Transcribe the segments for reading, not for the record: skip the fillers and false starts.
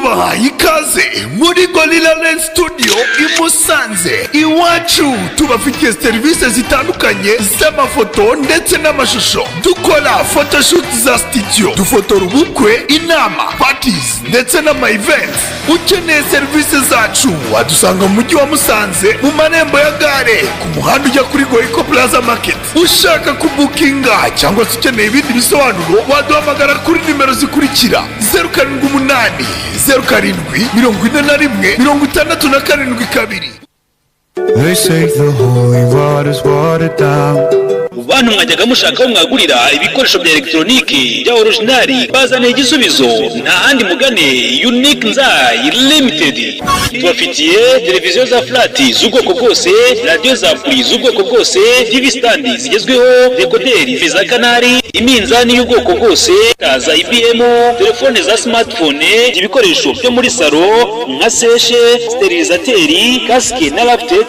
tubahaye ikaze muri Gorilla Lens Studio i Musanze. Iwacu tubafitiye serivisi zitandukanye z'amafoto ndetse n'amashusho. Dukora photoshoot za studio, dufotora ubukwe, inama, parties ndetse n'ama events. Ukeneye serivisi zacu wadusanga mu mujyi wa Musanze mu marembo ya gare ku muhanda ujya kuri Goiko Plaza Market. Ushaka kubukinga cyangwa se ukeneye ibindi bisobanuro waduhamagara kuri nimero zikurikira 078 07 41 67 They say the holy water's watered down. Bantu mwajyaga mushaka aho mwagurira ibikoresho bya elektroniki bya originali bazaniye igisubizo nta handi mugane Unique Nzai Limited. Tubafitiye televiziyo za flat z'ubwoko bwose, radio za puri z'ubwoko bwose, TV stand zigezweho, dekoderi za kanari, iminzani y'ubwoko bwose, za IBM, telefone za smartphone, ibikoresho byo muri salo nka seshe, sterilizateri, casque na laptop.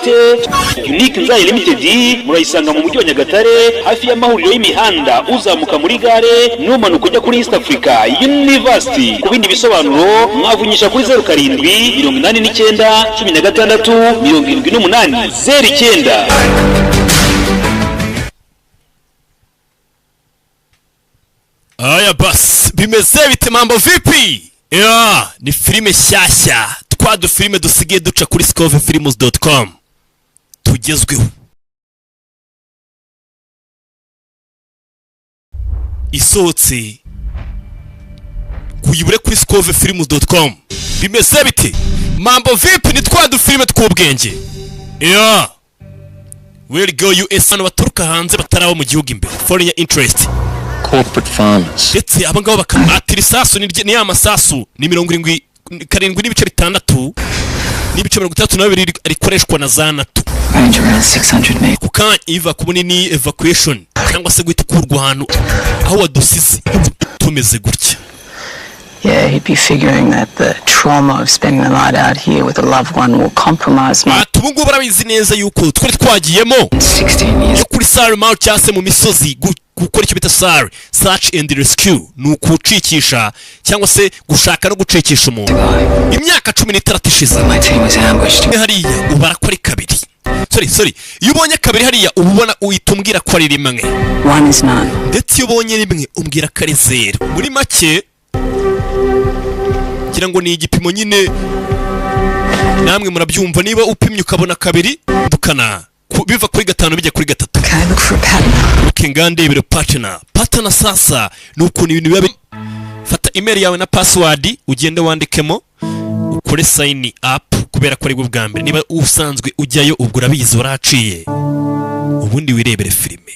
Unique Nzai Limited murayisanga mu mujyi wa Nyagatare hafi y'amahuriro y'imihanda uzamuka muri gare n'umanuka ujya kuri East Africa University. Ku bindi bisobanuro mwavunyisha kuri 0789 16 78 09. Aya bas bimeze bite mambo vipi? Ni filime shyashya twadu filime dusigaye duca kuri scovefilms.com tugezweho. Isohotse kuyibure kuri scovefilms.com. Bimeze bite mambo vipi? Ni twadu filime tw'ubwenge. Where go US hano baturuka hanze bataraho mu gihugu imbere. Foreign interest corporate funds. Ndetse abangabo bakamatira isasu ni ya masasu ni 77 n'ibice 6 n'ibice 32 rikoreshwa na za NATO. Range around 600 meters. Kukanya iva kubunini evacuation cyangwa se guhita kurwa hano aho wadusize tumeze gutya. Yeah, he'd be figuring that the trauma of spending the night out here with a loved one will compromise my... Tubungu barabizi neza yuko twari twagiyemo 16 years. Kuri Sari Mount cyase mu misozi gukora icyo bita Sari Search and Rescue, nukucikisha cyangwa se gushaka no gucikisha umuntu. Imyaka 16 ishize. My team was ambushed. Hariya ubarakora kabiri. Sorry. Iyo ubonye kabiri hariya ubona uyitumbwira ko ari rimwe. One is none. Ndetse iyo ubonye rimwe umbwira ko ari 0. Muri make kugira ngo ni igipimo nyine namwe murabyumva. Niba upimye ukabona kabiri dukana biva kuri 5 bijya kuri 3. Ukingande ibiro partner sasa nuko ni ibintu biba. Fata email yawe na password ugende wandikemo ukore sign up kubera ko ari bwo bwa mbere. Niba usanzwe ujyayo ubwo urabizi waraciye ubundi wirebere filime.